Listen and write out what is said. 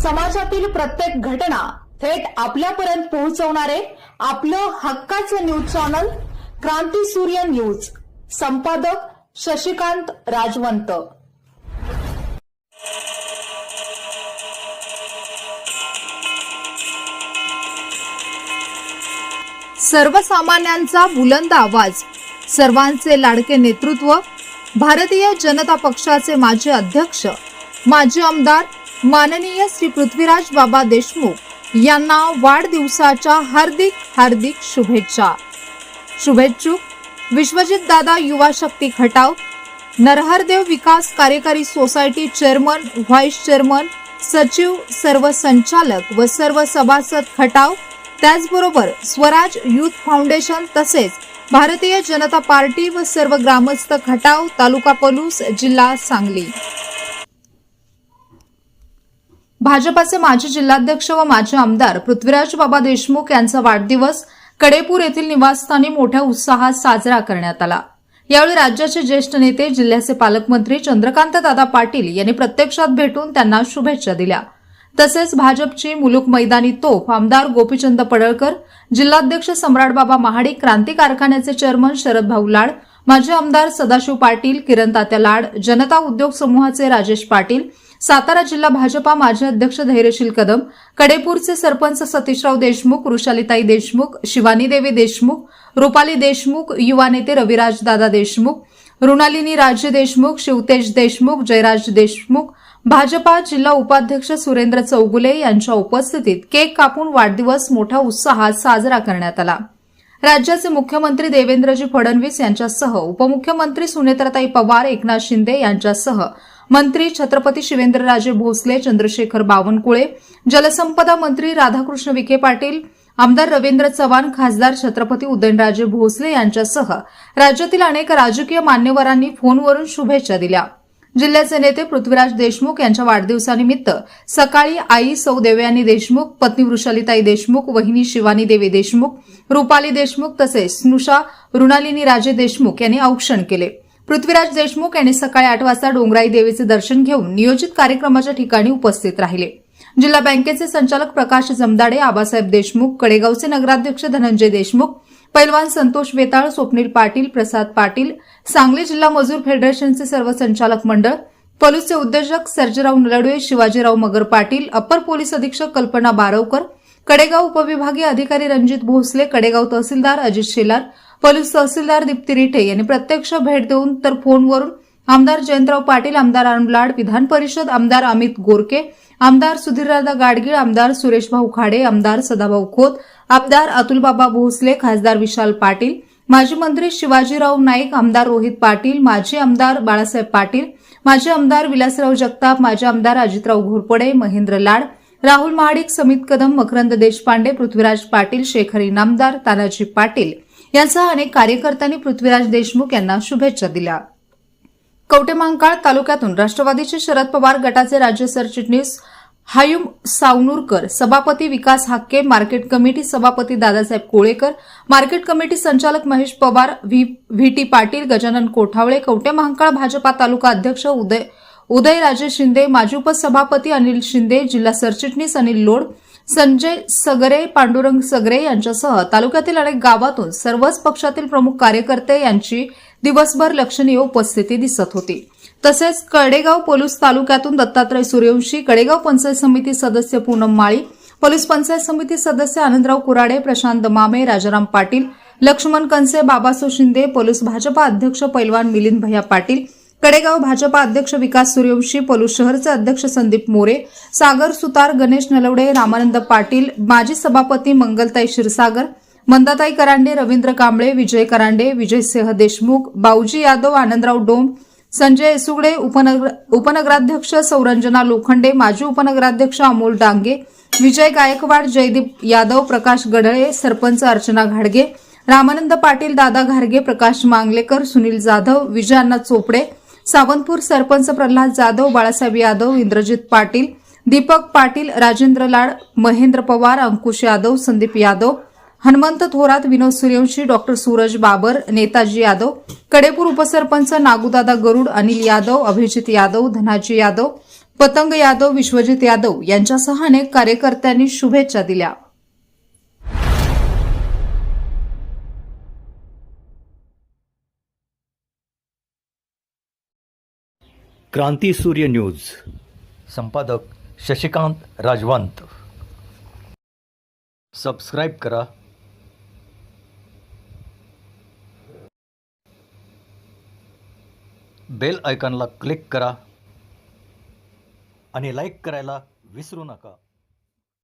समाजातील प्रत्येक घटना थेट आपल्यापर्यंत पोहोचवणारे आपलं हक्काचं न्यूज चॅनल क्रांती सूर्य न्यूज। संपादक शशिकांत राजवंत। सर्वसामान्यांचा बुलंद आवाज, सर्वांचे लाडके नेतृत्व, भारतीय जनता पक्षाचे माजी अध्यक्ष, माजी आमदार माननीय श्री पृथ्वीराज बाबा देशमुख यांना वाढदिवसाच्या हार्दिक हार्दिक शुभेच्छा। शुभेच्छुक विश्वजित दादा युवा शक्ती खटाव, नरहरदेव विकास कार्यकारी सोसायटी चेअरमन, व्हाईस चेअरमन, सचिव, सर्व संचालक व सर्व सभासद खटाव, त्याचबरोबर स्वराज युथ फाउंडेशन तसेच भारतीय जनता पार्टी व सर्व ग्रामस्थ खटाव, तालुका पलूस, जिल्हा सांगली। भाजपाचे माजी जिल्हाध्यक्ष व माजी आमदार पृथ्वीराज बाबा देशमुख यांचा वाढदिवस कडेपूर येथील निवासस्थानी मोठ्या उत्साहात साजरा करण्यात आला। यावेळी राज्याचे ज्येष्ठ नेते, जिल्ह्याचे पालकमंत्री चंद्रकांत दादा पाटील यांनी प्रत्यक्षात भेटून त्यांना शुभेच्छा दिल्या। तसेच भाजपची मुलुक मैदानी तोफ आमदार गोपीचंद पडळकर, जिल्हाध्यक्ष सम्राटबाबा महाडिक, क्रांती कारखान्याचे चेअरमन शरद भाऊ लाड, माजी आमदार सदाशिव पाटील, किरण तात्या लाड, जनता उद्योग समूहाचे राजेश पाटील, सातारा जिल्हा भाजपा माजी अध्यक्ष धैर्यशील कदम, कडेपूरचे सरपंच सतीशराव देशमुख, वृषालीताई देशमुख, शिवानी देवी देशमुख, रुपाली देशमुख, युवा नेते रविराज दादा देशमुख, रुणालिनी राजे देशमुख, शिवतेज देशमुख, जयराज देशमुख, भाजपा जिल्हा उपाध्यक्ष सुरेंद्र चौगुले यांच्या उपस्थितीत केक कापून वाढदिवस मोठ्या उत्साहात साजरा करण्यात आला। राज्याचे मुख्यमंत्री देवेंद्रजी फडणवीस यांच्यासह उपमुख्यमंत्री सुनेत्राताई पवार, एकनाथ शिंदे यांच्यासह मंत्री छत्रपती शिवेंद्रराजे भोसले, चंद्रशेखर बावनकुळे, जलसंपदा मंत्री राधाकृष्ण विखे पाटील, आमदार रवींद्र चव्हाण, खासदार छत्रपती उदयनराजे भोसले यांच्यासह राज्यातील अनेक राजकीय मान्यवरांनी फोनवरून शुभेच्छा दिल्या। जिल्ह्याचे नेते पृथ्वीराज देशमुख यांच्या वाढदिवसानिमित्त सकाळी आई सौ देवयानी देशमुख, पत्नी वृषालीताई देशमुख, वहिनी शिवानी देवी देशमुख, रुपाली देशमुख तसेच स्नुषा रुणालिनी राजे देशमुख यांनी औक्षण केले। पृथ्वीराज देशमुख यांनी सकाळी 8 वाजता डोंगराई देवीचे दर्शन घेऊन नियोजित कार्यक्रमाच्या ठिकाणी उपस्थित राहिले। जिल्हा बँकेचे संचालक प्रकाश जमदाडे, आबासाहेब देशमुख, कडेगावचे नगराध्यक्ष धनंजय देशमुख, पैलवान संतोष वेताळ, स्वप्नील पाटील, प्रसाद पाटील, सांगली जिल्हा मजूर फेडरेशनचे सर्व संचालक मंडळ, पलूसचे उद्योजक सर्जेराव नलडवे, शिवाजीराव मगर पाटील, अप्पर पोलीस अधीक्षक कल्पना बारवकर, कडेगाव उपविभागीय अधिकारी रणजित भोसले, कडेगाव तहसीलदार अजित शेलार, पलूस तहसीलदार दीप्ती रिठे यांनी प्रत्यक्ष भेट देऊन तर फोनवरून आमदार जयंतराव पाटील, आमदार अरुण लाड, विधान परिषद आमदार अमित गोरके, आमदार सुधीरदादा गाडगीळ, आमदार सुरेशभाऊ खाडे, आमदार सदाभाऊ खोत, आमदार अतुलबाबा भोसले, खासदार विशाल पाटील, माजी मंत्री शिवाजीराव नाईक, आमदार रोहित पाटील, माजी आमदार बाळासाहेब पाटील, माजी आमदार विलासराव जगताप, माजी आमदार अजितराव घोरपडे, महेंद्र लाड, राहुल महाडिक, समित कदम, मकरंद देशपांडे, पृथ्वीराज पाटील, शेखर इनामदार, तानाजी पाटील यांसह अनेक कार्यकर्त्यांनी पृथ्वीराज देशमुख यांना शुभेच्छा दिल्या। कवठेमहांकाळ तालुक्यातून राष्ट्रवादीचे शरद पवार गटाचे राज्य सरचिटणीस हायूम सावनूरकर, सभापती विकास हाक्के, मार्केट कमिटी सभापती दादासाहेब कोळेकर, मार्केट कमिटी संचालक महेश पवार, व्हीटी पाटील, गजानन कोठावळे, कवठेमहांकाळ भाजपा तालुका अध्यक्ष उदयराजे शिंदे, माजी उपसभापती अनिल शिंदे, जिल्हा सरचिटणीस अनिल लोड, संजय सगरे, पांडुरंग सगरे यांच्यासह तालुक्यातील अनेक गावातून सर्वच पक्षातील प्रमुख कार्यकर्ते यांची दिवसभर लक्षणीय उपस्थिती दिसत होती। तसेच कडेगाव पलूस तालुक्यातून दत्तात्रय सूर्यवंशी, कडेगाव पंचायत समिती सदस्य पूनम माळी, पलूस पंचायत समिती सदस्य आनंदराव कुराडे, प्रशांत मामे, राजाराम पाटील, लक्ष्मण कनसे, बाबासो शिंदे, पलूस भाजपा अध्यक्ष पैलवान मिलिंद भैया पाटील, कडेगाव भाजपा अध्यक्ष विकास सूर्यवंशी, पलूस शहरचे अध्यक्ष संदीप मोरे, सागर सुतार, गणेश नलवडे, रामानंद पाटील, माजी सभापती मंगलताई क्षीरसागर, मंदाताई करांडे, रवींद्र कांबळे, विजय करांडे, विजय सिंह देशमुख, बाऊजी यादव, आनंदराव डोम, संजय सुगडे, उपनगराध्यक्ष सौरंजना लोखंडे, माजी उपनगराध्यक्ष अमोल डांगे, विजय गायकवाड, जयदीप यादव, प्रकाश गढळे, सरपंच अर्चना घाडगे, रामानंद पाटील, दादा घारगे, प्रकाश मांगलेकर, सुनील जाधव, विजय अण्णा चोपडे, सावंतपूर सरपंच प्रल्हाद जाधव, बाळासाहेब यादव, इंद्रजित पाटील, दीपक पाटील, राजेंद्र लाड, महेंद्र पवार, अंकुश यादव, संदीप यादव, हनुमंत थोरात, विनोद सूर्यवंशी, डॉक्टर सूरज बाबर, नेताजी यादव, कडेपूर उपसरपंच नागूदादा गरुड, अनिल यादव, अभिजित यादव, धनाजी यादव, पतंग यादव, विश्वजित यादव यांच्यासह अनेक कार्यकर्त्यांनी शुभेच्छा दिल्या. क्रांती सूर्य न्यूज, संपादक शशिकांत राजवंत. सबस्क्राईब करा, बेल आयकॉनला क्लिक करा आणि लाईक करायला विसरू नका.